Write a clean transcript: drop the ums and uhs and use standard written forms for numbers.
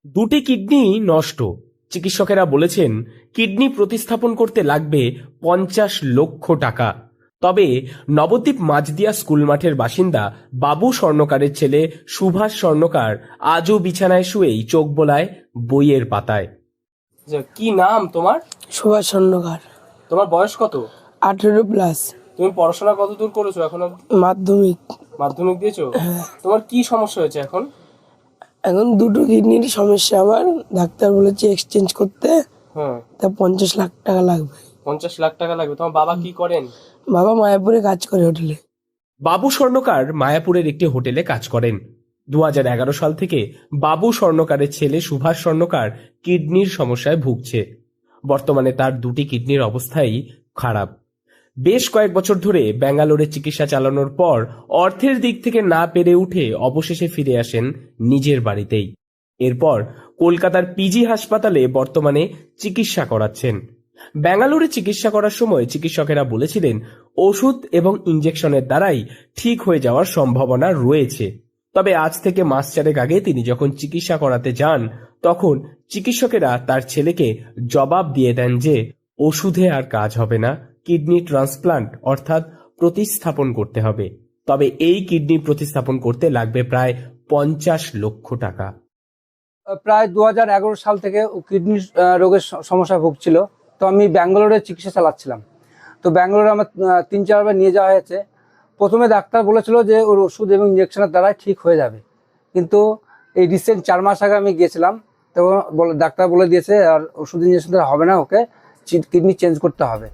দুটি কিডনি নষ্ট। চিকিৎসকেরা বলেছেন কিডনি প্রতিস্থাপন করতে লাগবে 50 লক্ষ টাকা। তবে নবদ্বীপ মাঝদিয়া স্কুল মাঠের বাসিন্দা বাবু স্বর্ণকারের ছেলে সুভাষ স্বর্ণকার আজও বিছানায় শুয়েই চোখ বোলায় বইয়ের পাতায়। কি নাম তোমার? সুভাষ স্বর্ণকার। তোমার বয়স কত? 18+। তুমি পড়াশোনা কত দূর করেছো এখন? মাধ্যমিক। মাধ্যমিক দিয়েছো? তোমার কি সমস্যা হয়েছে এখন? এখন দুটো কিডনির সমস্যা আমার। ডাক্তার বলেছে এক্সচেঞ্জ করতে। তা 50 লাখ টাকা লাগবে। 50 লাখ টাকা লাগবে। তোমার বাবা কি করেন? বাবা মায়াপুরে কাজ করে হোটেলে। বাবু স্বর্ণকার মায়াপুরের একটি হোটেলে কাজ করেন। 2011 সাল থেকে বাবু স্বর্ণকারের ছেলে সুভাষ স্বর্ণকার কিডনির সমস্যায় ভুগছে। বর্তমানে তার দুটি কিডনির অবস্থাই খারাপ। বেশ কয়েক বছর ধরে ব্যাঙ্গালোরে চিকিৎসা চালানোর পর অর্থের দিক থেকে না পেরে উঠে অবশেষে ফিরে আসেন নিজের বাড়িতেই। এরপর কলকাতার পিজি হাসপাতালে বর্তমানে চিকিৎসা করাচ্ছেন। ব্যাঙ্গালোরে চিকিৎসা করার সময় চিকিৎসকেরা বলেছিলেন ওষুধ এবং ইঞ্জেকশনের দ্বারাই ঠিক হয়ে যাওয়ার সম্ভাবনা রয়েছে। তবে আজ থেকে মাস চারেক আগে তিনি যখন চিকিৎসা করাতে যান তখন চিকিৎসকেরা তার ছেলেকে জবাব দিয়ে দেন যে ওষুধে আর কাজ হবে না, কিডনি ট্রান্সপ্লান্ট অর্থাৎ প্রতিস্থাপন করতে হবে। তবে এই কিডনি প্রতিস্থাপন করতে লাগবে প্রায় 50 লক্ষ টাকা। প্রায় 2011 সাল থেকে কিডনির রোগের সমস্যায় ভুগছিল। তো আমি ব্যাঙ্গালোরে চিকিৎসা চালাচ্ছিলাম। তো ব্যাঙ্গালোরে আমার 3-4 বার নিয়ে যাওয়া হয়েছে। প্রথমে ডাক্তার বলেছিল যে ওর ওষুধ এবং ইঞ্জেকশনের দ্বারাই ঠিক হয়ে যাবে, কিন্তু এই রিসেন্ট 4 মাস আগে আমি গিয়েছিলাম, তো ডাক্তার বলে দিয়েছে আর ওষুধ ইঞ্জেকশন দ্বারা হবে না, ওকে কিডনি চেঞ্জ করতে হবে।